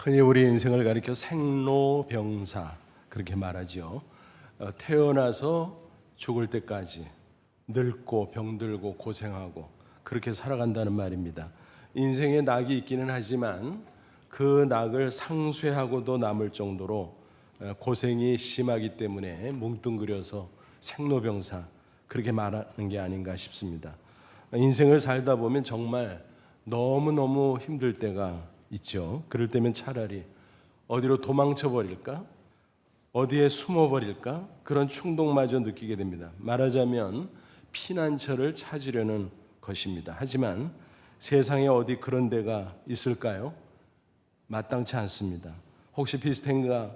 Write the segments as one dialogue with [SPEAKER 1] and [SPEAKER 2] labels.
[SPEAKER 1] 흔히 우리 인생을 가리켜 생로병사 그렇게 말하죠. 태어나서 죽을 때까지 늙고 병들고 고생하고 그렇게 살아간다는 말입니다. 인생에 낙이 있기는 하지만 그 낙을 상쇄하고도 남을 정도로 고생이 심하기 때문에 뭉뚱그려서 생로병사 그렇게 말하는 게 아닌가 싶습니다. 인생을 살다 보면 정말 너무너무 힘들 때가 있죠. 그럴 때면 차라리 어디로 도망쳐 버릴까? 어디에 숨어 버릴까? 그런 충동마저 느끼게 됩니다. 말하자면 피난처를 찾으려는 것입니다. 하지만 세상에 어디 그런 데가 있을까요? 마땅치 않습니다. 혹시 비슷한가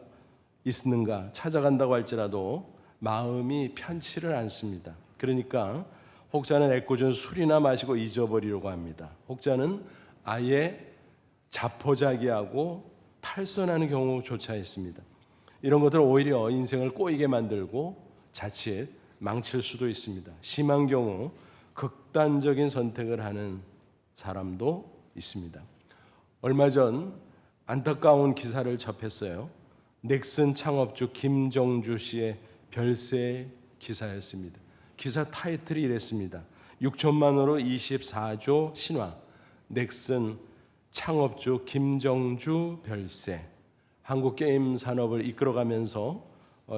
[SPEAKER 1] 있는가 찾아간다고 할지라도 마음이 편치를 않습니다. 그러니까 혹자는 애꿎은 술이나 마시고 잊어버리려고 합니다. 혹자는 아예 자포자기하고 탈선하는 경우조차 있습니다. 이런 것들은 오히려 인생을 꼬이게 만들고 자칫 망칠 수도 있습니다. 심한 경우 극단적인 선택을 하는 사람도 있습니다. 얼마 전 안타까운 기사를 접했어요. 넥슨 창업주 김정주 씨의 별세 기사였습니다. 기사 타이틀이 이랬습니다. 6천만 원으로 24조 신화, 넥슨 창업주 김정주 별세. 한국 게임 산업을 이끌어가면서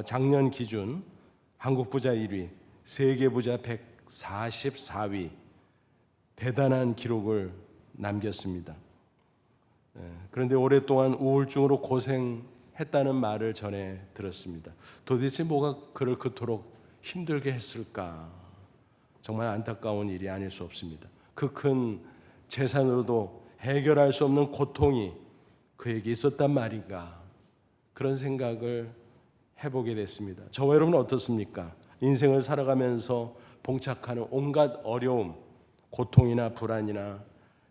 [SPEAKER 1] 작년 기준 한국 부자 1위, 세계 부자 144위 대단한 기록을 남겼습니다. 그런데 오랫동안 우울증으로 고생했다는 말을 전해 들었습니다. 도대체 뭐가 그를 그토록 힘들게 했을까? 정말 안타까운 일이 아닐 수 없습니다. 그 큰 재산으로도 해결할 수 없는 고통이 그에게 있었단 말인가? 그런 생각을 해보게 됐습니다. 저와 여러분은 어떻습니까? 인생을 살아가면서 봉착하는 온갖 어려움, 고통이나 불안이나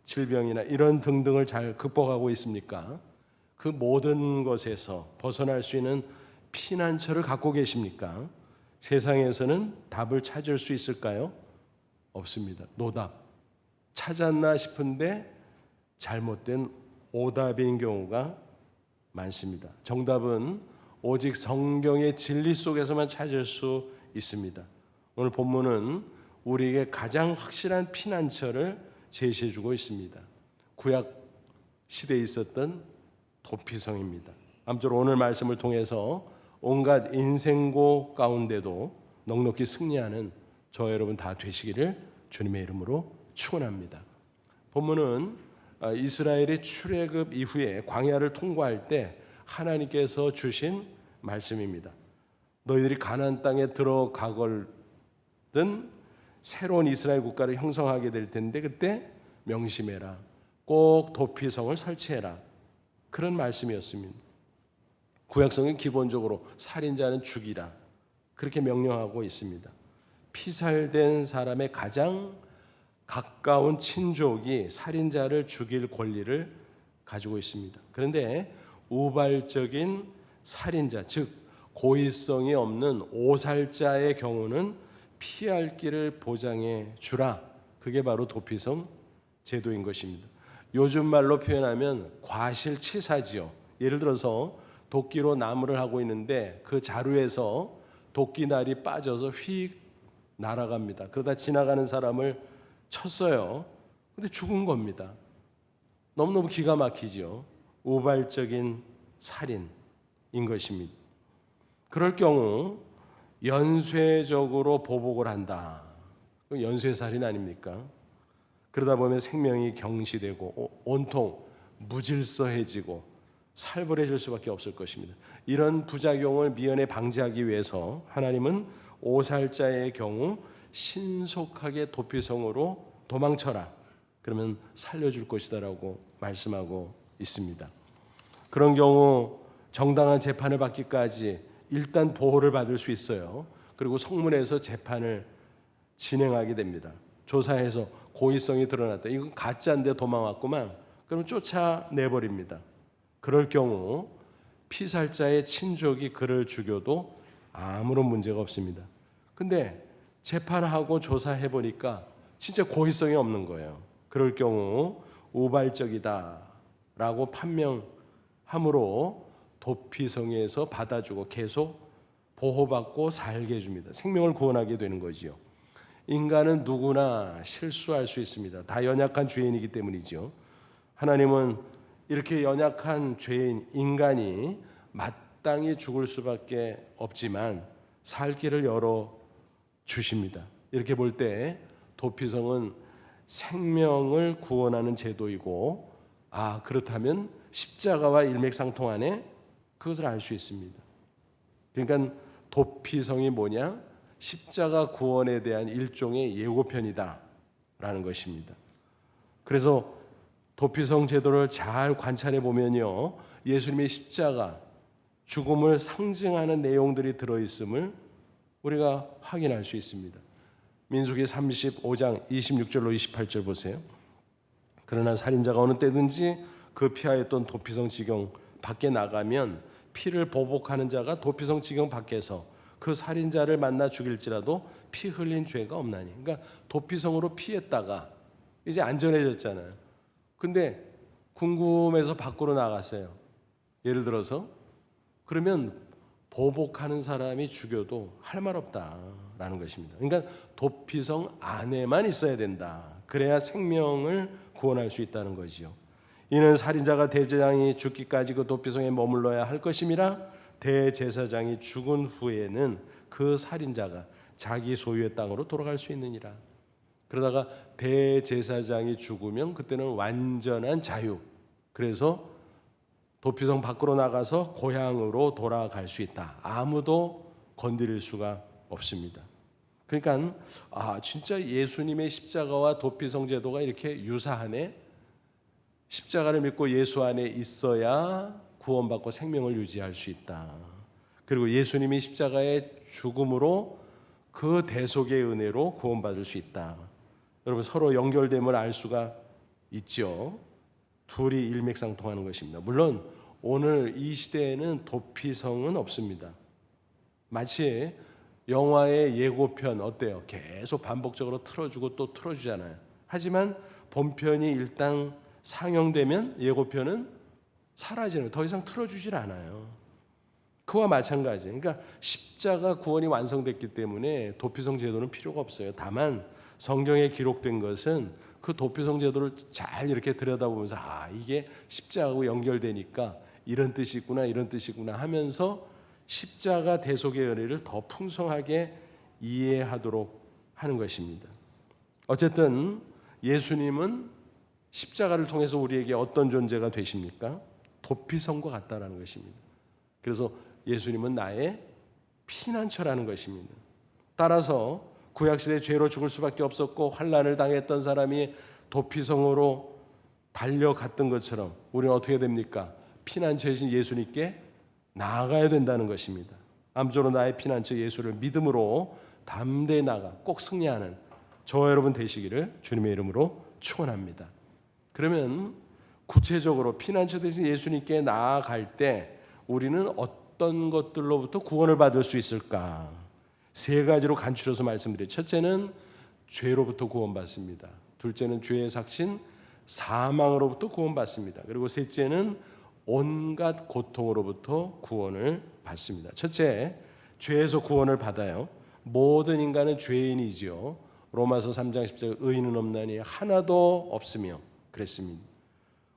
[SPEAKER 1] 질병이나 이런 등등을 잘 극복하고 있습니까? 그 모든 것에서 벗어날 수 있는 피난처를 갖고 계십니까? 세상에서는 답을 찾을 수 있을까요? 없습니다. 노답. 찾았나 싶은데 잘못된 오답인 경우가 많습니다. 정답은 오직 성경의 진리 속에서만 찾을 수 있습니다. 오늘 본문은 우리에게 가장 확실한 피난처를 제시해주고 있습니다. 구약 시대에 있었던 도피성입니다. 아무쪼록 오늘 말씀을 통해서 온갖 인생고 가운데도 넉넉히 승리하는 저 여러분 다 되시기를 주님의 이름으로 축원합니다. 본문은 이스라엘의 출애굽 이후에 광야를 통과할 때 하나님께서 주신 말씀입니다. 너희들이 가나안 땅에 들어가거든 새로운 이스라엘 국가를 형성하게 될 텐데 그때 명심해라. 꼭 도피성을 설치해라. 그런 말씀이었습니다. 구약성은 기본적으로 살인자는 죽이라. 그렇게 명령하고 있습니다. 피살된 사람의 가장 가까운 친족이 살인자를 죽일 권리를 가지고 있습니다. 그런데 우발적인 살인자, 즉 고의성이 없는 오살자의 경우는 피할 길을 보장해 주라. 그게 바로 도피성 제도인 것입니다. 요즘 말로 표현하면 과실치사지요. 예를 들어서 도끼로 나무를 하고 있는데 그 자루에서 도끼날이 빠져서 휙 날아갑니다. 그러다 지나가는 사람을 쳤어요. 근데 죽은 겁니다. 너무너무 기가 막히죠. 우발적인 살인인 것입니다. 그럴 경우 연쇄적으로 보복을 한다. 연쇄살인 아닙니까? 그러다 보면 생명이 경시되고 온통 무질서해지고 살벌해질 수밖에 없을 것입니다. 이런 부작용을 미연에 방지하기 위해서 하나님은 오살자의 경우 신속하게 도피성으로 도망쳐라. 그러면 살려줄 것이다라고 말씀하고 있습니다. 그런 경우 정당한 재판을 받기까지 일단 보호를 받을 수 있어요. 그리고 성문에서 재판을 진행하게 됩니다. 조사해서 고의성이 드러났다. 이건 가짜인데 도망왔구만. 그럼 쫓아내버립니다. 그럴 경우 피살자의 친족이 그를 죽여도 아무런 문제가 없습니다. 근데 재판하고 조사해보니까 진짜 고의성이 없는 거예요. 그럴 경우 우발적이다라고 판명하게 함으로 도피성에서 받아주고 계속 보호받고 살게 해줍니다. 생명을 구원하게 되는 거지요. 인간은 누구나 실수할 수 있습니다. 다 연약한 죄인이기 때문이죠. 하나님은 이렇게 연약한 죄인 인간이 마땅히 죽을 수밖에 없지만 살 길을 열어 주십니다. 이렇게 볼 때 도피성은 생명을 구원하는 제도이고, 그렇다면 십자가와 일맥상통하네, 그것을 알 수 있습니다. 그러니까 도피성이 뭐냐? 십자가 구원에 대한 일종의 예고편이다 라는 것입니다. 그래서 도피성 제도를 잘 관찰해 보면요, 예수님의 십자가 죽음을 상징하는 내용들이 들어있음을 우리가 확인할 수 있습니다. 민수기 35장 26절로 28절 보세요. 그러나 살인자가 어느 때든지 그 피하였던 도피성 지경 밖에 나가면 피를 보복하는 자가 도피성 지경 밖에서 그 살인자를 만나 죽일지라도 피 흘린 죄가 없나니. 그러니까 도피성으로 피했다가 이제 안전해졌잖아요. 근데 궁금해서 밖으로 나갔어요. 예를 들어서 그러면 보복하는 사람이 죽여도 할 말 없다라는 것입니다. 그러니까 도피성 안에만 있어야 된다. 그래야 생명을 구원할 수 있다는 거지요. 이는 살인자가 대제사장이 죽기까지 그 도피성에 머물러야 할 것임이라. 대제사장이 죽은 후에는 그 살인자가 자기 소유의 땅으로 돌아갈 수 있느니라. 그러다가 대제사장이 죽으면 그때는 완전한 자유. 그래서 도피성 밖으로 나가서 고향으로 돌아갈 수 있다. 아무도 건드릴 수가 없습니다. 그러니까 진짜 예수님의 십자가와 도피성 제도가 이렇게 유사하네. 십자가를 믿고 예수 안에 있어야 구원받고 생명을 유지할 수 있다. 그리고 예수님이 십자가의 죽음으로 그 대속의 은혜로 구원받을 수 있다. 여러분, 서로 연결됨을 알 수가 있죠. 둘이 일맥상통하는 것입니다. 물론 오늘 이 시대에는 도피성은 없습니다. 마치 영화의 예고편 어때요? 계속 반복적으로 틀어주고 또 틀어주잖아요. 하지만 본편이 일단 상영되면 예고편은 사라지는, 더 이상 틀어주질 않아요. 그와 마찬가지. 그러니까 십자가 구원이 완성됐기 때문에 도피성 제도는 필요가 없어요. 다만 성경에 기록된 것은 그 도피성 제도를 잘 이렇게 들여다보면서 이게 십자가하고 연결되니까 이런 뜻이 있구나, 이런 뜻이 있구나 하면서 십자가 대속의 은혜를 더 풍성하게 이해하도록 하는 것입니다. 어쨌든 예수님은 십자가를 통해서 우리에게 어떤 존재가 되십니까? 도피성과 같다라는 것입니다. 그래서 예수님은 나의 피난처라는 것입니다. 따라서 구약시대 죄로 죽을 수밖에 없었고 환난을 당했던 사람이 도피성으로 달려갔던 것처럼 우리는 어떻게 됩니까? 피난처이신 예수님께 나아가야 된다는 것입니다. 아무쪼록 나의 피난처 예수를 믿음으로 담대히 나가 꼭 승리하는 저와 여러분 되시기를 주님의 이름으로 축원합니다. 그러면 구체적으로 피난처 되신 예수님께 나아갈 때 우리는 어떤 것들로부터 구원을 받을 수 있을까? 세 가지로 간추려서 말씀드려요. 첫째는 죄로부터 구원받습니다. 둘째는 죄의 삭신 사망으로부터 구원받습니다. 그리고 셋째는 온갖 고통으로부터 구원을 받습니다. 첫째, 죄에서 구원을 받아요. 모든 인간은 죄인이지요. 로마서 3장 10절 의인은 없나니 하나도 없으며 그랬습니다.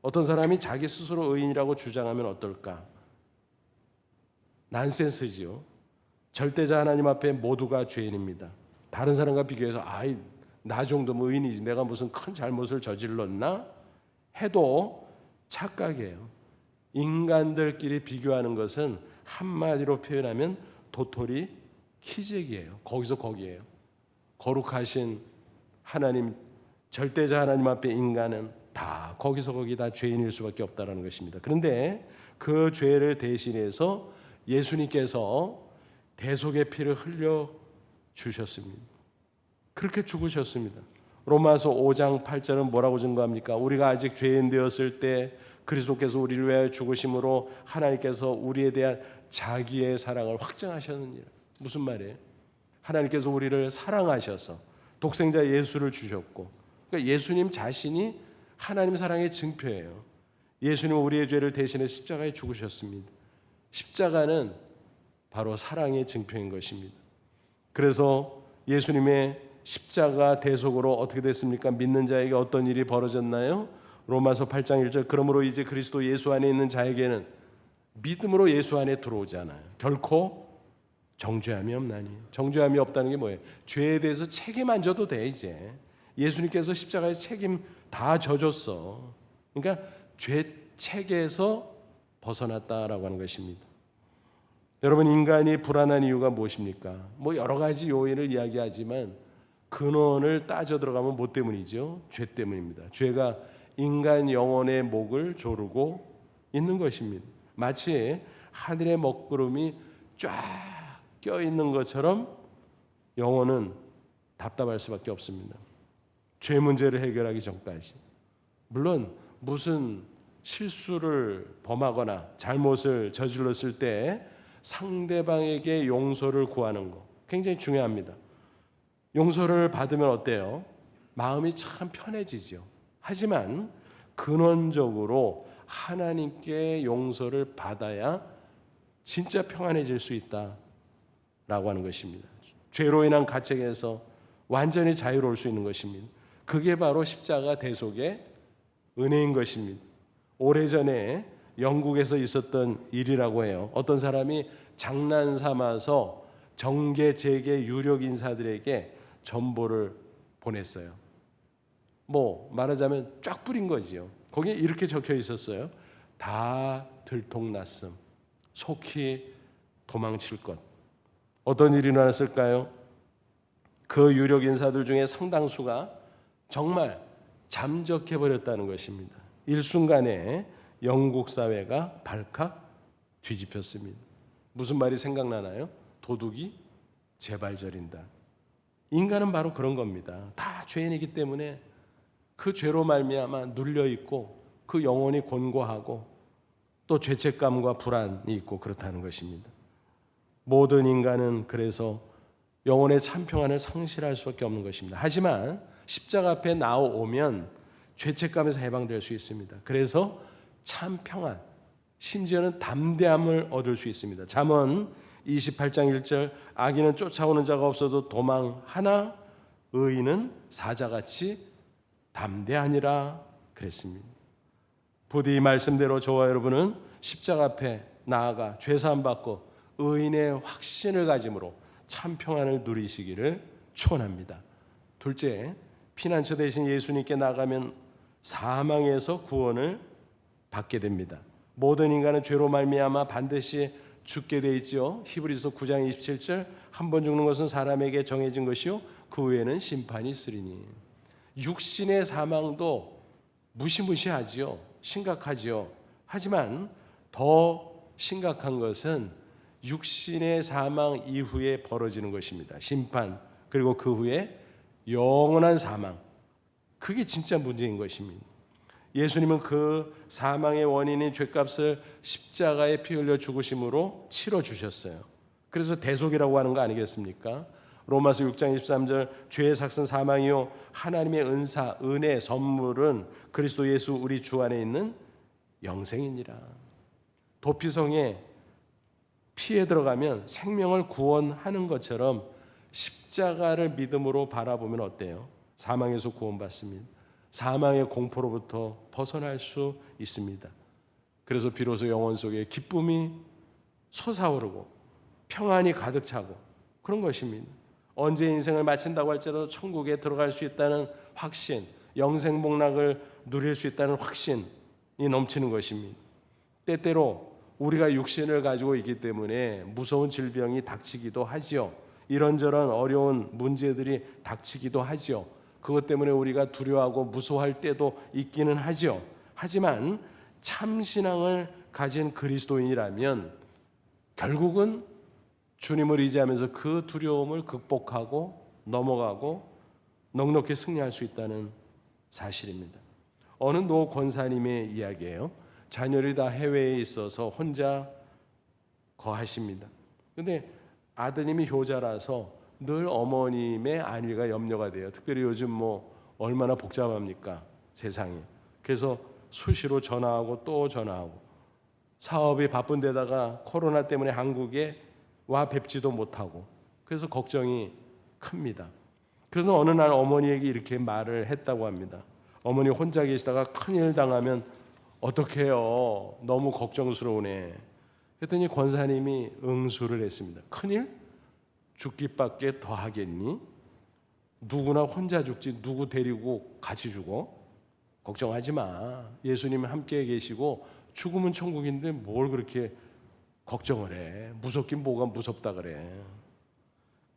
[SPEAKER 1] 어떤 사람이 자기 스스로 의인이라고 주장하면 어떨까? 난센스지요. 절대자 하나님 앞에 모두가 죄인입니다. 다른 사람과 비교해서 나 정도면 의인이지 내가 무슨 큰 잘못을 저질렀나? 해도 착각이에요. 인간들끼리 비교하는 것은 한마디로 표현하면 도토리 키재기예요. 거기서 거기에요. 거룩하신 하나님, 절대자 하나님 앞에 인간은 다 거기서 거기 다 죄인일 수밖에 없다는 것입니다. 그런데 그 죄를 대신해서 예수님께서 대속의 피를 흘려 주셨습니다. 그렇게 죽으셨습니다. 로마서 5장 8절은 뭐라고 증거합니까? 우리가 아직 죄인 되었을 때 그리스도께서 우리를 위하여 죽으심으로 하나님께서 우리에 대한 자기의 사랑을 확증하셨느니라. 무슨 말이에요? 하나님께서 우리를 사랑하셔서 독생자 예수를 주셨고, 그러니까 예수님 자신이 하나님 사랑의 증표예요. 예수님은 우리의 죄를 대신해 십자가에 죽으셨습니다. 십자가는 바로 사랑의 증표인 것입니다. 그래서 예수님의 십자가 대속으로 어떻게 됐습니까? 믿는 자에게 어떤 일이 벌어졌나요? 로마서 8장 1절 그러므로 이제 그리스도 예수 안에 있는 자에게는 믿음으로 예수 안에 들어오잖아요. 결코 정죄함이 없나니. 정죄함이 없다는 게 뭐예요? 죄에 대해서 책임 안 져도 돼 이제. 예수님께서 십자가에 책임 다 져줬어. 그러니까 죄 책에서 벗어났다라고 하는 것입니다. 여러분, 인간이 불안한 이유가 무엇입니까? 뭐 여러 가지 요인을 이야기하지만 근원을 따져 들어가면 뭐 때문이죠? 죄 때문입니다. 죄가 인간 영혼의 목을 조르고 있는 것입니다. 마치 하늘의 먹구름이 쫙 껴있는 것처럼 영혼은 답답할 수밖에 없습니다. 죄 문제를 해결하기 전까지. 물론 무슨 실수를 범하거나 잘못을 저질렀을 때 상대방에게 용서를 구하는 거 굉장히 중요합니다. 용서를 받으면 어때요? 마음이 참 편해지죠. 하지만 근원적으로 하나님께 용서를 받아야 진짜 평안해질 수 있다라고 하는 것입니다. 죄로 인한 가책에서 완전히 자유로울 수 있는 것입니다. 그게 바로 십자가 대속의 은혜인 것입니다. 오래전에 영국에서 있었던 일이라고 해요. 어떤 사람이 장난 삼아서 정계, 재계, 유력 인사들에게 전보를 보냈어요. 뭐 말하자면 쫙 뿌린 거지요. 거기에 이렇게 적혀 있었어요. 다 들통났음, 속히 도망칠 것. 어떤 일이 일어났을까요? 그 유력 인사들 중에 상당수가 정말 잠적해버렸다는 것입니다. 일순간에 영국 사회가 발칵 뒤집혔습니다. 무슨 말이 생각나나요? 도둑이 재발절인다. 인간은 바로 그런 겁니다. 다 죄인이기 때문에 그 죄로 말미암아 눌려있고 그 영혼이 곤고하고 또 죄책감과 불안이 있고 그렇다는 것입니다. 모든 인간은 그래서 영혼의 참 평안을 상실할 수밖에 없는 것입니다. 하지만 십자가 앞에 나오면 죄책감에서 해방될 수 있습니다. 그래서 참 평안, 심지어는 담대함을 얻을 수 있습니다. 잠언 28장 1절 악인은 쫓아오는 자가 없어도 도망하나 의인은 사자같이 담대하니라 그랬습니다. 부디 이 말씀대로 저와 여러분은 십자가 앞에 나아가 죄사함 받고 의인의 확신을 가짐으로 참 평안을 누리시기를 축원합니다. 둘째, 피난처 대신 예수님께 나가면 사망에서 구원을 받게 됩니다. 모든 인간은 죄로 말미암아 반드시 죽게 돼 있죠. 히브리서 9장 27절 한 번 죽는 것은 사람에게 정해진 것이요 그 후에는 심판이 있으리니. 육신의 사망도 무시무시하지요. 심각하지요. 하지만 더 심각한 것은 육신의 사망 이후에 벌어지는 것입니다. 심판, 그리고 그 후에 영원한 사망. 그게 진짜 문제인 것입니다. 예수님은 그 사망의 원인인 죄값을 십자가에 피 흘려 죽으심으로 치러주셨어요. 그래서 대속이라고 하는 거 아니겠습니까? 로마서 6장 23절 죄의 삭은 사망이요 하나님의 은사, 은혜, 선물은 그리스도 예수 우리 주 안에 있는 영생이니라. 도피성에 피에 들어가면 생명을 구원하는 것처럼 십자가를 믿음으로 바라보면 어때요? 사망에서 구원받습니다. 사망의 공포로부터 벗어날 수 있습니다. 그래서 비로소 영혼 속에 기쁨이 솟아오르고 평안이 가득 차고 그런 것입니다. 언제 인생을 마친다고 할지라도 천국에 들어갈 수 있다는 확신, 영생복락을 누릴 수 있다는 확신이 넘치는 것입니다. 때때로 우리가 육신을 가지고 있기 때문에 무서운 질병이 닥치기도 하지요. 이런저런 어려운 문제들이 닥치기도 하지요. 그것 때문에 우리가 두려워하고 무서워할 때도 있기는 하죠. 하지만 참신앙을 가진 그리스도인이라면 결국은 주님을 의지하면서 그 두려움을 극복하고 넘어가고 넉넉히 승리할 수 있다는 사실입니다. 어느 노 권사님의 이야기예요. 자녀들이 다 해외에 있어서 혼자 거하십니다. 그런데 아드님이 효자라서 늘 어머님의 안위가 염려가 돼요. 특별히 요즘 뭐 얼마나 복잡합니까? 세상이. 그래서 수시로 전화하고 또 전화하고, 사업이 바쁜 데다가 코로나 때문에 한국에 와 뵙지도 못하고, 그래서 걱정이 큽니다. 그래서 어느 날 어머니에게 이렇게 말을 했다고 합니다. 어머니 혼자 계시다가 큰일 당하면 어떡해요? 너무 걱정스러우네. 그랬더니 권사님이 응수를 했습니다. 큰일? 죽기밖에 더 하겠니? 누구나 혼자 죽지 누구 데리고 같이 죽어? 걱정하지 마. 예수님이 함께 계시고 죽음은 천국인데 뭘 그렇게 걱정을 해. 무섭긴 뭐가 무섭다 그래.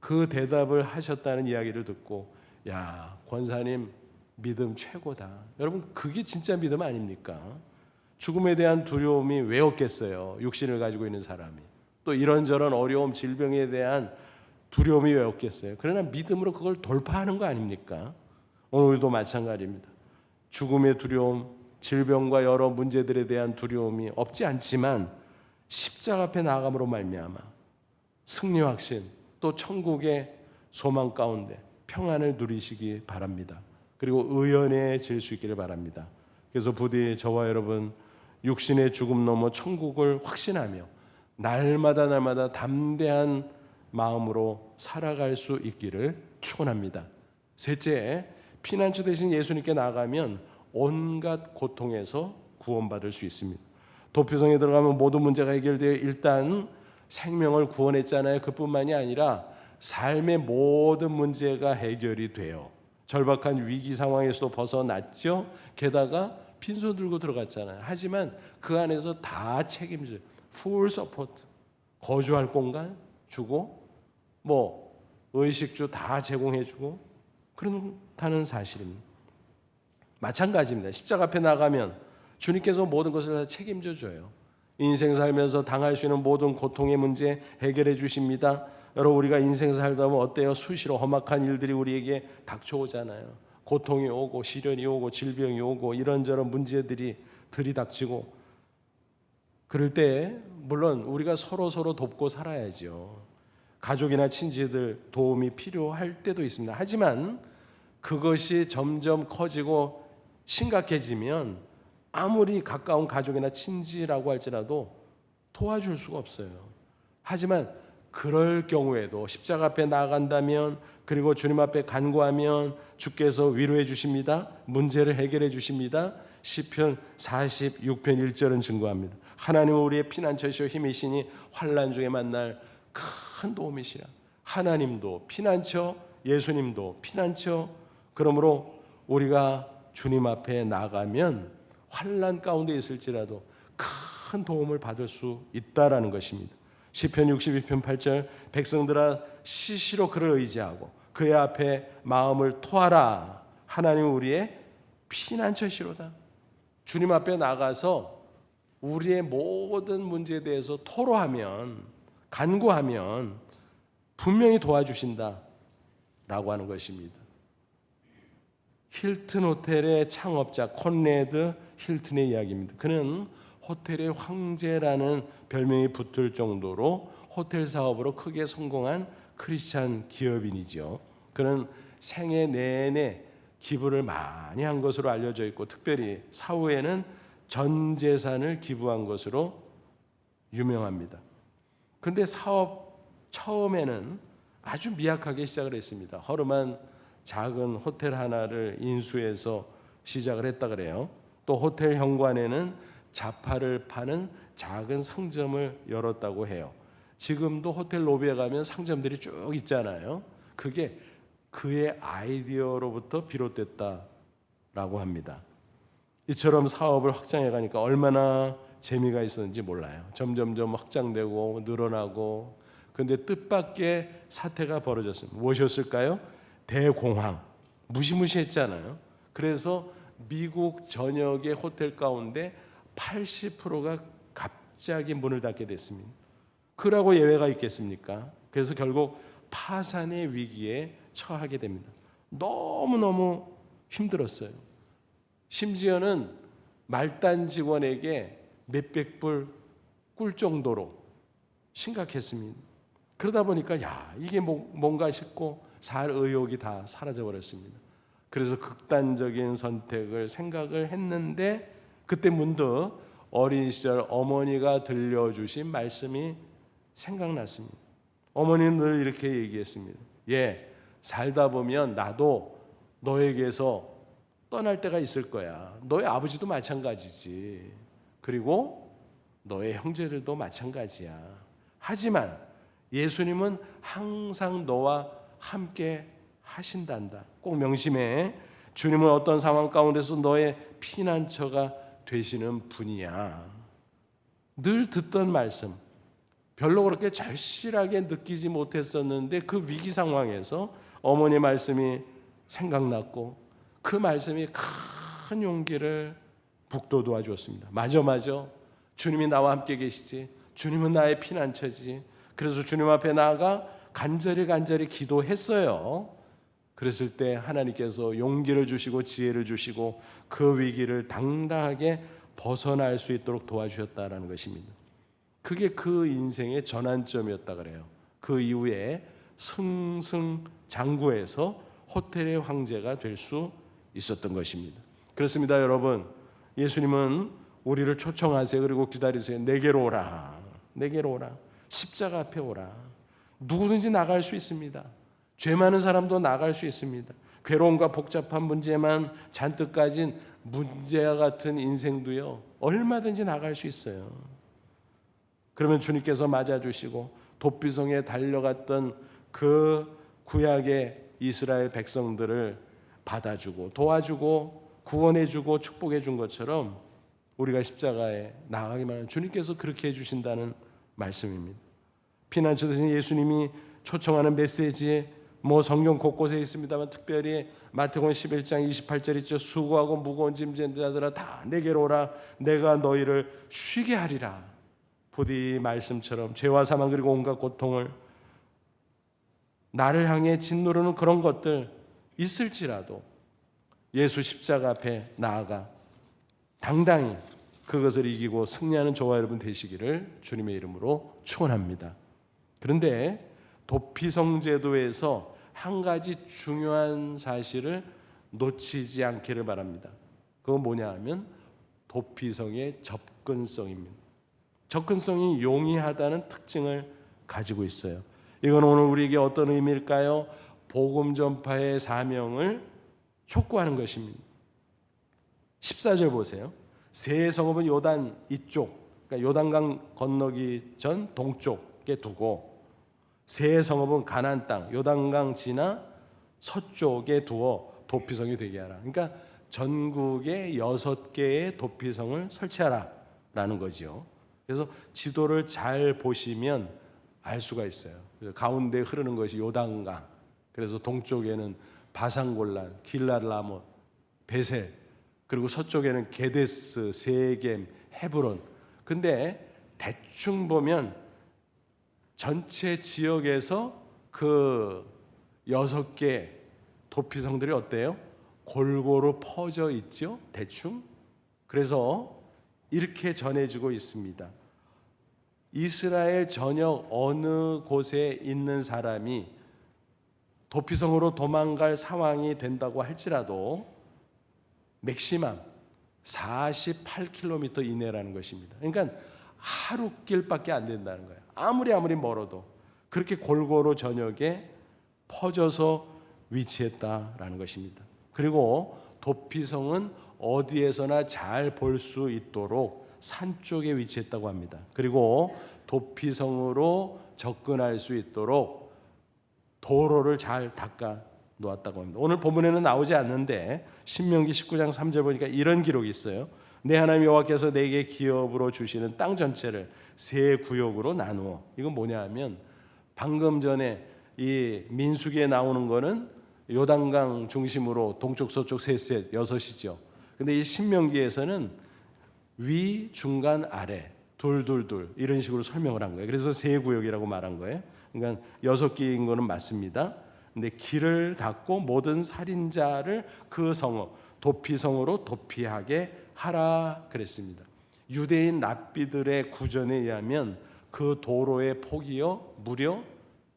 [SPEAKER 1] 그 대답을 하셨다는 이야기를 듣고, 야, 권사님 믿음 최고다. 여러분, 그게 진짜 믿음 아닙니까? 죽음에 대한 두려움이 왜 없겠어요? 육신을 가지고 있는 사람이. 또 이런저런 어려움, 질병에 대한 두려움이 왜 없겠어요? 그러나 믿음으로 그걸 돌파하는 거 아닙니까? 오늘도 마찬가지입니다. 죽음의 두려움, 질병과 여러 문제들에 대한 두려움이 없지 않지만 십자가 앞에 나아감으로 말미암아 승리 확신, 또 천국의 소망 가운데 평안을 누리시기 바랍니다. 그리고 의연해질 수 있기를 바랍니다. 그래서 부디 저와 여러분 육신의 죽음 넘어 천국을 확신하며 날마다 담대한 마음으로 살아갈 수 있기를 축원합니다. 셋째, 피난처 대신 예수님께 나가면 온갖 고통에서 구원받을 수 있습니다. 도피성에 들어가면 모든 문제가 해결되어 일단 생명을 구원했잖아요. 그뿐만이 아니라 삶의 모든 문제가 해결이 돼요. 절박한 위기 상황에서도 벗어났죠. 게다가 빈손 들고 들어갔잖아요. 하지만 그 안에서 다 책임져요. 풀 서포트, 거주할 공간 주고 의식주 다 제공해주고 그렇다는 사실입니다. 마찬가지입니다. 십자가 앞에 나가면 주님께서 모든 것을 다 책임져 줘요. 인생 살면서 당할 수 있는 모든 고통의 문제 해결해 주십니다. 여러분, 우리가 인생 살다 보면 어때요? 수시로 험악한 일들이 우리에게 닥쳐오잖아요. 고통이 오고 시련이 오고 질병이 오고 이런저런 문제들이 들이닥치고, 그럴 때 물론 우리가 서로 돕고 살아야죠. 가족이나 친지들 도움이 필요할 때도 있습니다. 하지만 그것이 점점 커지고 심각해지면 아무리 가까운 가족이나 친지라고 할지라도 도와줄 수가 없어요. 하지만 그럴 경우에도 십자가 앞에 나아간다면, 그리고 주님 앞에 간구하면 주께서 위로해 주십니다. 문제를 해결해 주십니다. 시편 46편 1절은 증거합니다. 하나님은 우리의 피난처시오 힘이시니 환난 중에 만날 큰 도움이시라. 하나님도 피난처, 예수님도 피난처. 그러므로 우리가 주님 앞에 나가면 환난 가운데 있을지라도 큰 도움을 받을 수 있다라는 것입니다. 시편 62편 8절, 백성들아 시시로 그를 의지하고 그의 앞에 마음을 토하라. 하나님 우리의 피난처시로다. 주님 앞에 나가서 우리의 모든 문제에 대해서 토로하면, 간구하면 분명히 도와주신다 라고 하는 것입니다. 힐튼 호텔의 창업자 콘레드 힐튼의 이야기입니다. 그는 호텔의 황제라는 별명이 붙을 정도로 호텔 사업으로 크게 성공한 크리스찬 기업인이죠. 그는 생애 내내 기부를 많이 한 것으로 알려져 있고, 특별히 사후에는 전 재산을 기부한 것으로 유명합니다. 그런데 사업 처음에는 아주 미약하게 시작을 했습니다. 허름한 작은 호텔 하나를 인수해서 시작을 했다 그래요. 또 호텔 현관에는 자파를 파는 작은 상점을 열었다고 해요. 지금도 호텔 로비에 가면 상점들이 쭉 있잖아요. 그게 그의 아이디어로부터 비롯됐다라고 합니다. 이처럼 사업을 확장해 가니까 얼마나 재미가 있었는지 몰라요. 점점점 확장되고 늘어나고, 그런데 뜻밖의 사태가 벌어졌습니다. 무엇이었을까요? 대공황, 무시무시했잖아요. 그래서 미국 전역의 호텔 가운데 80%가 갑자기 문을 닫게 됐습니다. 그러고 예외가 있겠습니까? 그래서 결국 파산의 위기에 처하게 됩니다. 너무너무 힘들었어요. 심지어는 말단 직원에게 몇백 불 꿀 정도로 심각했습니다. 그러다 보니까 이게 뭔가 싶고 살 의욕이 다 사라져 버렸습니다. 그래서 극단적인 선택을 생각을 했는데 그때 문득 어린 시절 어머니가 들려주신 말씀이 생각났습니다. 어머니는 늘 이렇게 얘기했습니다. 살다 보면 나도 너에게서 떠날 때가 있을 거야. 너의 아버지도 마찬가지지. 그리고 너의 형제들도 마찬가지야. 하지만 예수님은 항상 너와 함께 하신단다. 꼭 명심해. 주님은 어떤 상황 가운데서 너의 피난처가 되시는 분이야. 늘 듣던 말씀, 별로 그렇게 절실하게 느끼지 못했었는데 그 위기 상황에서 어머니 말씀이 생각났고 그 말씀이 큰 용기를 북돋워 주었습니다. 맞아. 주님이 나와 함께 계시지. 주님은 나의 피난처지. 그래서 주님 앞에 나아가 간절히 기도했어요. 그랬을 때 하나님께서 용기를 주시고 지혜를 주시고 그 위기를 당당하게 벗어날 수 있도록 도와주셨다라는 것입니다. 그게 그 인생의 전환점이었다 그래요. 그 이후에 승승장구해서 호텔의 황제가 될 수 있었던 것입니다. 그렇습니다, 여러분. 예수님은 우리를 초청하세요. 그리고 기다리세요. 내게로 오라. 십자가 앞에 오라. 누구든지 나갈 수 있습니다. 죄 많은 사람도 나갈 수 있습니다. 괴로움과 복잡한 문제만 잔뜩 가진 문제와 같은 인생도요, 얼마든지 나갈 수 있어요. 그러면 주님께서 맞아주시고 돛비성에 달려갔던 그 구약의 이스라엘 백성들을 받아주고 도와주고 구원해주고 축복해준 것처럼 우리가 십자가에 나가기만 하면 주님께서 그렇게 해주신다는 말씀입니다. 피난처 되신 예수님이 초청하는 메시지에 성경 곳곳에 있습니다만 특별히 마태복음 11장 28절 있죠. 수고하고 무거운 짐진 자들아 다 내게로 오라. 내가 너희를 쉬게 하리라. 부디 말씀처럼 죄와 사망 그리고 온갖 고통을 나를 향해 짓누르는 그런 것들 있을지라도 예수 십자가 앞에 나아가 당당히 그것을 이기고 승리하는 저와 여러분 되시기를 주님의 이름으로 축원합니다. 그런데 도피성 제도에서 한 가지 중요한 사실을 놓치지 않기를 바랍니다. 그건 뭐냐 하면 도피성의 접근성입니다. 접근성이 용이하다는 특징을 가지고 있어요. 이건 오늘 우리에게 어떤 의미일까요? 복음 전파의 사명을 촉구하는 것입니다. 14절 보세요. 세 성읍은 요단 이쪽, 그러니까 요단강 건너기 전 동쪽에 두고 세 성읍은 가나안 땅, 요단강 지나 서쪽에 두어 도피성이 되게 하라. 그러니까 전국에 6개의 도피성을 설치하라라는 거죠. 그래서 지도를 잘 보시면 알 수가 있어요. 가운데 흐르는 것이 요단강, 그래서 동쪽에는 바산골란, 길라라못, 베셀, 그리고 서쪽에는 게데스, 세겜, 헤브론. 근데 대충 보면 전체 지역에서 그 6개 도피성들이 어때요? 골고루 퍼져 있죠? 대충. 그래서 이렇게 전해지고 있습니다. 이스라엘 전역 어느 곳에 있는 사람이 도피성으로 도망갈 상황이 된다고 할지라도 맥시멈 48km 이내라는 것입니다. 그러니까 하루 길밖에 안 된다는 거예요. 아무리 멀어도 그렇게 골고루 전역에 퍼져서 위치했다라는 것입니다. 그리고 도피성은 어디에서나 잘 볼 수 있도록 산 쪽에 위치했다고 합니다. 그리고 도피성으로 접근할 수 있도록 도로를 잘 닦아 놓았다고 합니다. 오늘 본문에는 나오지 않는데 신명기 19장 3절 보니까 이런 기록이 있어요. 내 하나님 여호와께서 내게 기업으로 주시는 땅 전체를 세 구역으로 나누어. 이건 뭐냐 하면 방금 전에 이 민수기에 나오는 거는 요단강 중심으로 동쪽 서쪽 셋 여섯이죠. 근데 이 신명기에서는 위, 중간, 아래 둘 이런 식으로 설명을 한 거예요. 그래서 세 구역이라고 말한 거예요. 그러니까 6개인 거는 맞습니다. 근데 길을 닫고 모든 살인자를 그 성읍 도피성으로 도피하게 하라 그랬습니다. 유대인 랍비들의 구전에 의하면 그 도로의 폭이요 무려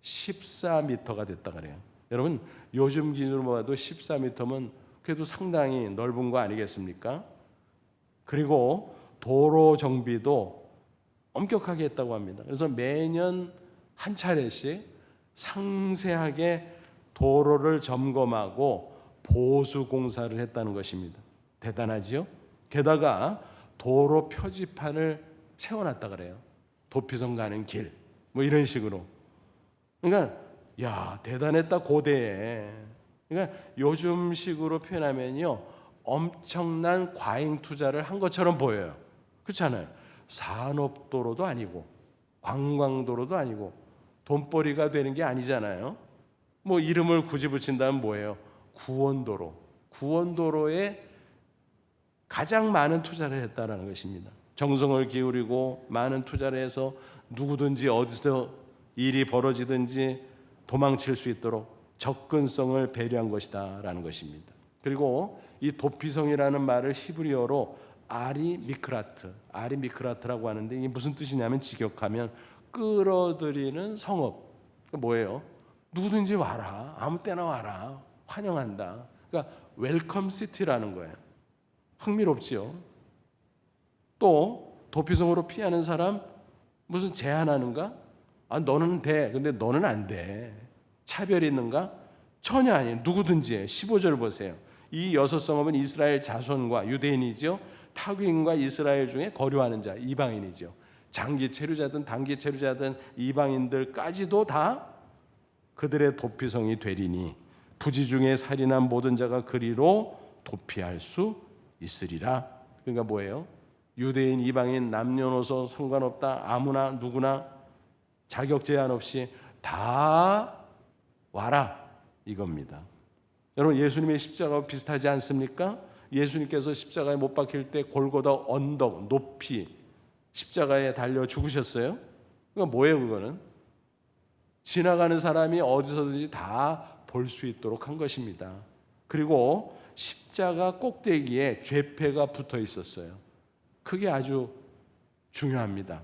[SPEAKER 1] 14m가 됐다 그래요. 여러분 요즘 기준으로 봐도 14m면 그래도 상당히 넓은 거 아니겠습니까? 그리고 도로 정비도 엄격하게 했다고 합니다. 그래서 매년 한 차례씩 상세하게 도로를 점검하고 보수 공사를 했다는 것입니다. 대단하지요? 게다가 도로 표지판을 세워놨다 그래요. 도피성 가는 길, 뭐 이런 식으로. 그러니까 야, 대단했다 고대에. 그러니까 요즘식으로 표현하면요, 엄청난 과잉 투자를 한 것처럼 보여요. 그렇잖아요. 산업도로도 아니고 관광도로도 아니고 돈벌이가 되는 게 아니잖아요. 뭐 이름을 굳이 붙인다면 뭐예요? 구원도로. 구원도로에 가장 많은 투자를 했다라는 것입니다. 정성을 기울이고 많은 투자를 해서 누구든지 어디서 일이 벌어지든지 도망칠 수 있도록 접근성을 배려한 것이다라는 것입니다. 그리고 이 도피성이라는 말을 히브리어로 아리미크라트라고 하는데 이게 무슨 뜻이냐면 직역하면 끌어들이는 성읍. 뭐예요? 누구든지 와라, 아무 때나 와라, 환영한다. 그러니까 웰컴 시티라는 거예요. 흥미롭지요. 또 도피성으로 피하는 사람 무슨 제한하는가? 아, 너는 돼. 근데 너는 안 돼. 차별이 있는가? 전혀 아니에요. 누구든지. 15절 보세요. 이 6성읍은 이스라엘 자손과 유대인이죠. 타국인과 이스라엘 중에 거류하는 자, 이방인이죠. 장기 체류자든 단기 체류자든 이방인들까지도 다 그들의 도피성이 되리니 부지 중에 살인한 모든 자가 그리로 도피할 수 있으리라. 그러니까 뭐예요? 유대인, 이방인, 남녀노소 상관없다. 아무나 누구나 자격 제한 없이 다 와라 이겁니다. 여러분, 예수님의 십자가와 비슷하지 않습니까? 예수님께서 십자가에 못 박힐 때 골고다 언덕 높이 십자가에 달려 죽으셨어요. 그러니까 뭐예요? 그거는 지나가는 사람이 어디서든지 다 볼 수 있도록 한 것입니다. 그리고 십자가 꼭대기에 죄패가 붙어 있었어요. 그게 아주 중요합니다.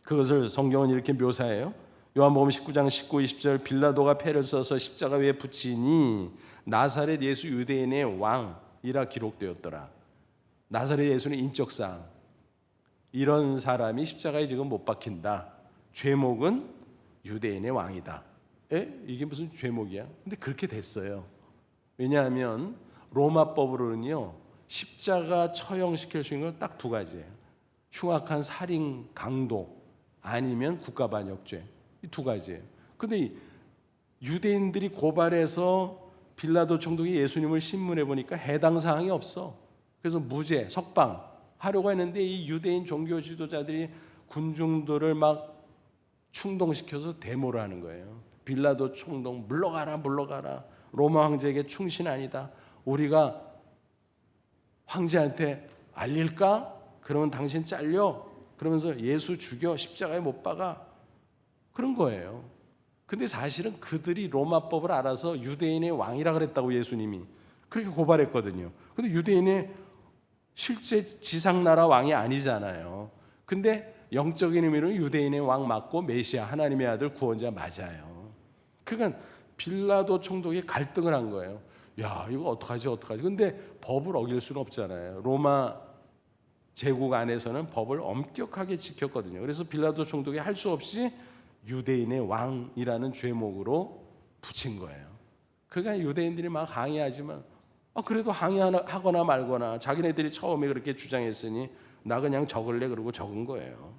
[SPEAKER 1] 그것을 성경은 이렇게 묘사해요. 요한복음 19장 19, 20절 빌라도가 패를 써서 십자가 위에 붙이니 나사렛 예수 유대인의 왕이라 기록되었더라. 나사렛 예수는 인적상 이런 사람이 십자가에 지금 못 박힌다. 죄목은 유대인의 왕이다. 이게 무슨 죄목이야? 근데 그렇게 됐어요. 왜냐하면 로마법으로는요, 십자가 처형시킬 수 있는 건 딱 두 가지예요. 흉악한 살인, 강도 아니면 국가반역죄. 이 두 가지예요. 근데 유대인들이 고발해서 빌라도 총독이 예수님을 신문해 보니까 해당 사항이 없어. 그래서 무죄, 석방 하려고 했는데 이 유대인 종교 지도자들이 군중들을 막 충동시켜서 데모를 하는 거예요. 빌라도 총독 물러가라, 물러가라. 로마 황제에게 충신 아니다. 우리가 황제한테 알릴까? 그러면 당신 잘려. 그러면서 예수 죽여, 십자가에 못 박아. 그런 거예요. 근데 사실은 그들이 로마법을 알아서 유대인의 왕이라 그랬다고 예수님이 그렇게 고발했거든요. 근데 유대인의 실제 지상나라 왕이 아니잖아요. 근데 영적인 의미로 유대인의 왕 맞고 메시아, 하나님의 아들 구원자 맞아요. 그러니까 빌라도 총독이 갈등을 한 거예요. 야, 이거 어떡하지? 근데 법을 어길 수는 없잖아요. 로마 제국 안에서는 법을 엄격하게 지켰거든요. 그래서 빌라도 총독이 할 수 없이 유대인의 왕이라는 죄목으로 붙인 거예요. 그러니까 유대인들이 막 항의하지만 그래도 항의하거나 말거나 자기네들이 처음에 그렇게 주장했으니 나 그냥 적을래 그러고 적은 거예요.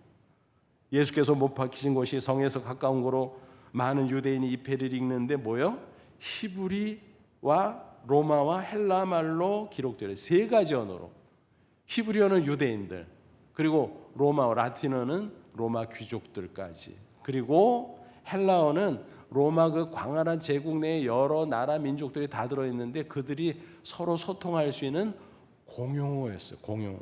[SPEAKER 1] 예수께서 못 박히신 곳이 성에서 가까운 거로 많은 유대인이 이 패를 읽는데 뭐요? 히브리와 로마와 헬라 말로 기록되어 세 가지 언어로. 히브리어는 유대인들, 그리고 로마어 라틴어는 로마 귀족들까지, 그리고 헬라어는 로마 그 광활한 제국 내에 여러 나라 민족들이 다 들어있는데 그들이 서로 소통할 수 있는 공용어였어요. 공용어.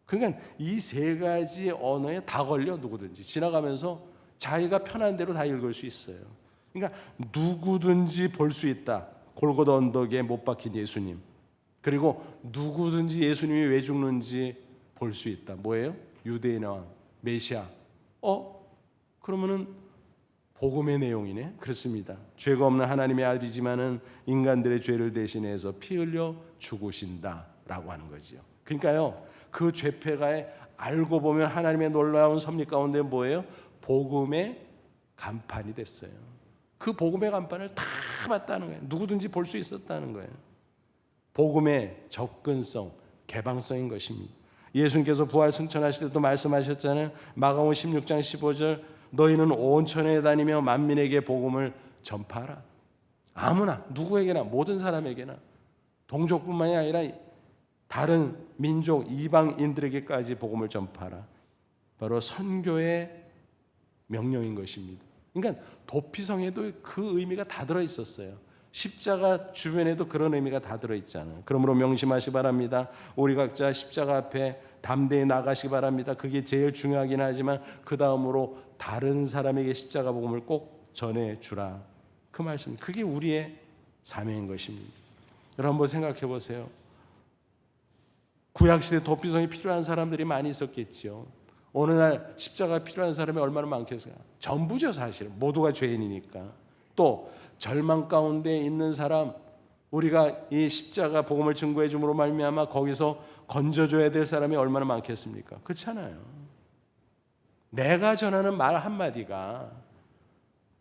[SPEAKER 1] 그러니까 이 세 가지 언어에 다 걸려 누구든지 지나가면서 자기가 편한 대로 다 읽을 수 있어요. 그러니까 누구든지 볼 수 있다. 골고다 언덕에 못 박힌 예수님. 그리고 누구든지 예수님이 왜 죽는지 볼 수 있다. 뭐예요? 유대인의 왕, 메시아. 그러면은 복음의 내용이네. 그렇습니다. 죄가 없는 하나님의 아들이지만은 인간들의 죄를 대신해서 피 흘려 죽으신다라고 하는 거죠. 그러니까요, 그 죄패가에 알고 보면 하나님의 놀라운 섭리 가운데 뭐예요? 복음의 간판이 됐어요. 그 복음의 간판을 다 봤다는 거예요. 누구든지 볼 수 있었다는 거예요. 복음의 접근성, 개방성인 것입니다. 예수님께서 부활 승천하실 때도 말씀하셨잖아요. 마가복음 16장 15절, 너희는 온 천하에 다니며 만민에게 복음을 전파하라. 아무나, 누구에게나, 모든 사람에게나, 동족뿐만이 아니라 다른 민족, 이방인들에게까지 복음을 전파하라. 바로 선교의 명령인 것입니다. 그러니까 도피성에도 그 의미가 다 들어있었어요. 십자가 주변에도 그런 의미가 다 들어있잖아요. 그러므로 명심하시기 바랍니다. 우리 각자 십자가 앞에 담대히 나가시기 바랍니다. 그게 제일 중요하긴 하지만 그 다음으로 다른 사람에게 십자가 복음을 꼭 전해주라. 그 말씀, 그게 우리의 사명인 것입니다. 여러분 한번 생각해 보세요. 구약시대 도피성이 필요한 사람들이 많이 있었겠죠. 어느 날 십자가 필요한 사람이 얼마나 많겠어요. 전부죠. 사실 모두가 죄인이니까. 또 절망 가운데 있는 사람, 우리가 이 십자가 복음을 증거해 줌으로 말미암아 거기서 건져줘야 될 사람이 얼마나 많겠습니까? 그렇잖아요. 내가 전하는 말 한마디가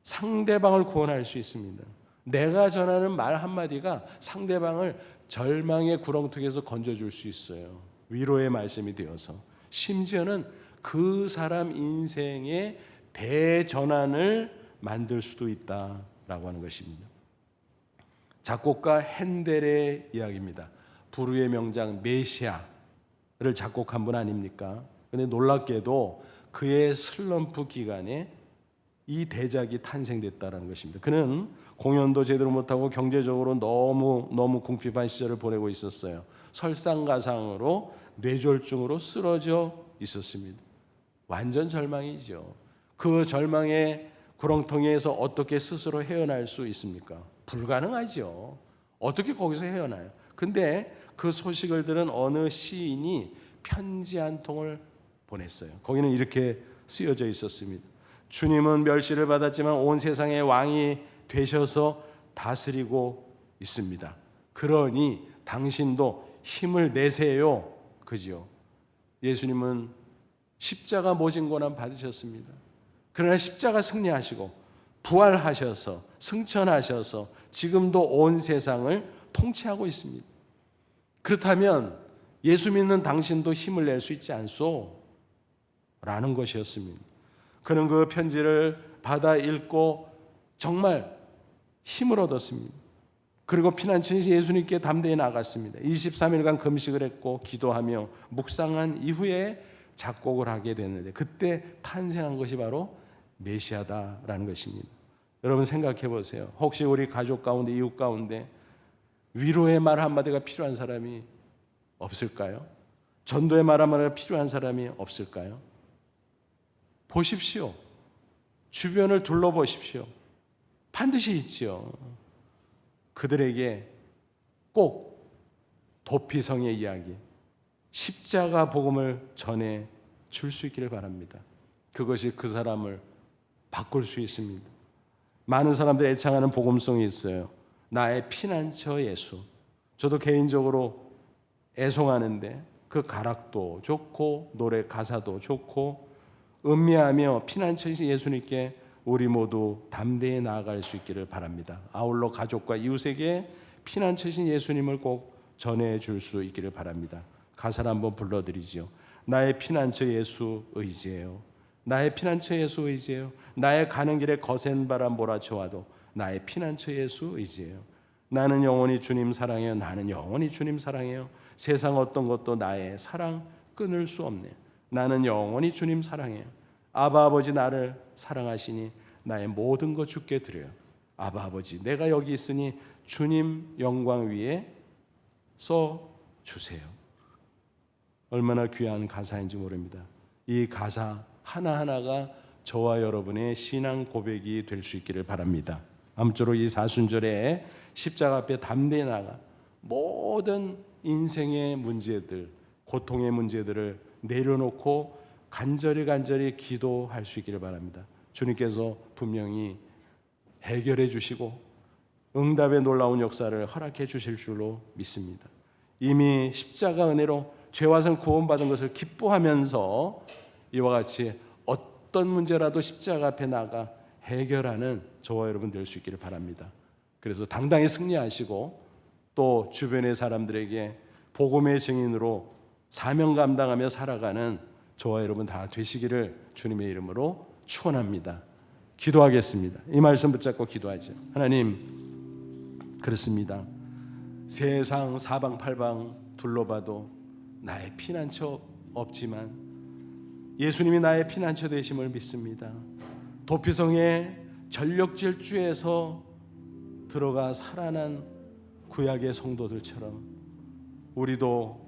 [SPEAKER 1] 상대방을 구원할 수 있습니다. 내가 전하는 말 한마디가 상대방을 절망의 구렁텅이에서 건져줄 수 있어요. 위로의 말씀이 되어서. 심지어는 그 사람 인생의 대전환을 만들 수도 있다라고 하는 것입니다. 작곡가 핸델의 이야기입니다. 불후의 명작 메시아를 작곡한 분 아닙니까? 그런데 놀랍게도 그의 슬럼프 기간에 이 대작이 탄생됐다는 것입니다. 그는 공연도 제대로 못하고 경제적으로 너무 궁핍한 시절을 보내고 있었어요. 설상가상으로 뇌졸중으로 쓰러져 있었습니다. 완전 절망이죠. 그 절망의 구렁텅이에서 어떻게 스스로 헤어날 수 있습니까? 불가능하죠. 어떻게 거기서 헤어나요? 근데 그 소식을 들은 어느 시인이 편지 한 통을 보냈어요. 거기는 이렇게 쓰여져 있었습니다. 주님은 멸시를 받았지만 온 세상의 왕이 되셔서 다스리고 있습니다. 그러니 당신도 힘을 내세요. 그죠? 예수님은 십자가 모진 고난 받으셨습니다. 그러나 십자가 승리하시고 부활하셔서 승천하셔서 지금도 온 세상을 통치하고 있습니다. 그렇다면 예수 믿는 당신도 힘을 낼 수 있지 않소? 라는 것이었습니다. 그는 그 편지를 받아 읽고 정말 힘을 얻었습니다. 그리고 피난처에서 예수님께 담대히 나갔습니다. 23일간 금식을 했고 기도하며 묵상한 이후에 작곡을 하게 됐는데 그때 탄생한 것이 바로 메시아다라는 것입니다. 여러분 생각해 보세요. 혹시 우리 가족 가운데, 이웃 가운데 위로의 말 한마디가 필요한 사람이 없을까요? 전도의 말 한마디가 필요한 사람이 없을까요? 보십시오. 주변을 둘러보십시오. 반드시 있지요. 그들에게 꼭 도피성의 이야기, 십자가 복음을 전해 줄 수 있기를 바랍니다. 그것이 그 사람을 바꿀 수 있습니다. 많은 사람들이 애창하는 복음송이 있어요. 나의 피난처 예수. 저도 개인적으로 애송하는데 그 가락도 좋고 노래 가사도 좋고 음미하며 피난처이신 예수님께 우리 모두 담대히 나아갈 수 있기를 바랍니다. 아울러 가족과 이웃에게 피난처이신 예수님을 꼭 전해줄 수 있기를 바랍니다. 가사를 한번 불러드리죠. 나의 피난처 예수 의지해요. 나의 피난처 예수 의지해요. 나의 가는 길에 거센 바람 몰아쳐와도 나의 피난처 예수 의지해요. 나는 영원히 주님 사랑해요. 나는 영원히 주님 사랑해요. 세상 어떤 것도 나의 사랑 끊을 수 없네. 나는 영원히 주님 사랑해요. 아바 아버지 나를 사랑하시니 나의 모든 것 주께 드려요. 아바 아버지 내가 여기 있으니 주님 영광 위에 써 주세요. 얼마나 귀한 가사인지 모릅니다. 이 가사 하나하나가 저와 여러분의 신앙 고백이 될 수 있기를 바랍니다. 아무쪼록 이 사순절에 십자가 앞에 담대히 나가 모든 인생의 문제들, 고통의 문제들을 내려놓고 간절히 기도할 수 있기를 바랍니다. 주님께서 분명히 해결해 주시고 응답의 놀라운 역사를 허락해 주실 줄로 믿습니다. 이미 십자가 은혜로 죄와선 구원받은 것을 기뻐하면서 이와 같이 어떤 문제라도 십자가 앞에 나가 해결하는 저와 여러분 될 수 있기를 바랍니다. 그래서 당당히 승리하시고 또 주변의 사람들에게 복음의 증인으로 사명 감당하며 살아가는 저와 여러분 다 되시기를 주님의 이름으로 축원합니다. 기도하겠습니다. 이 말씀 붙잡고 기도하죠. 하나님, 그렇습니다. 세상 사방팔방 둘러봐도 나의 피난처 없지만 예수님이 나의 피난처 되심을 믿습니다. 도피성의 전력질주에서 들어가 살아난 구약의 성도들처럼 우리도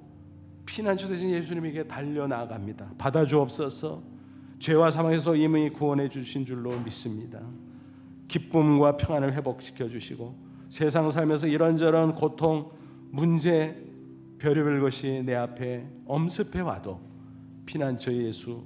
[SPEAKER 1] 피난처 되신 예수님에게 달려나갑니다. 받아주옵소서. 죄와 사망에서 이미 구원해 주신 줄로 믿습니다. 기쁨과 평안을 회복시켜 주시고 세상 살면서 이런저런 고통, 문제, 별의별 것이 내 앞에 엄습해 와도 피난처 예수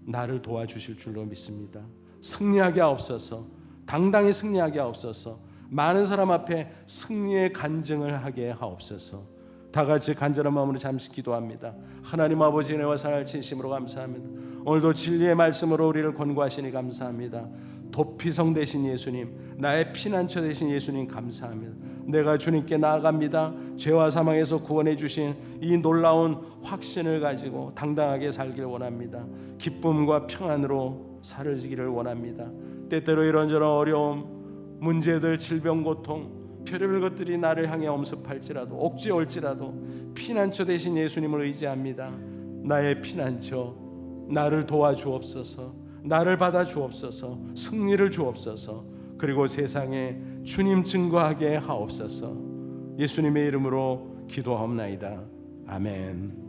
[SPEAKER 1] 나를 도와주실 줄로 믿습니다. 승리하게 하옵소서. 당당히 승리하게 하옵소서. 많은 사람 앞에 승리의 간증을 하게 하옵소서. 다 같이 간절한 마음으로 잠시 기도합니다. 하나님 아버지, 은혜와 사랑을 진심으로 감사합니다. 오늘도 진리의 말씀으로 우리를 권고하시니 감사합니다. 도피성 되신 예수님, 나의 피난처 되신 예수님 감사합니다. 내가 주님께 나아갑니다. 죄와 사망에서 구원해 주신 이 놀라운 확신을 가지고 당당하게 살길 원합니다. 기쁨과 평안으로 살아지기를 원합니다. 때때로 이런저런 어려움, 문제들, 질병, 고통, 별의별 것들이 나를 향해 엄습할지라도 옥죄 올지라도 피난처 되신 예수님을 의지합니다. 나의 피난처, 나를 도와주옵소서. 나를 받아주옵소서. 승리를 주옵소서. 그리고 세상에 주님 증거하게 하옵소서. 예수님의 이름으로 기도하옵나이다. 아멘.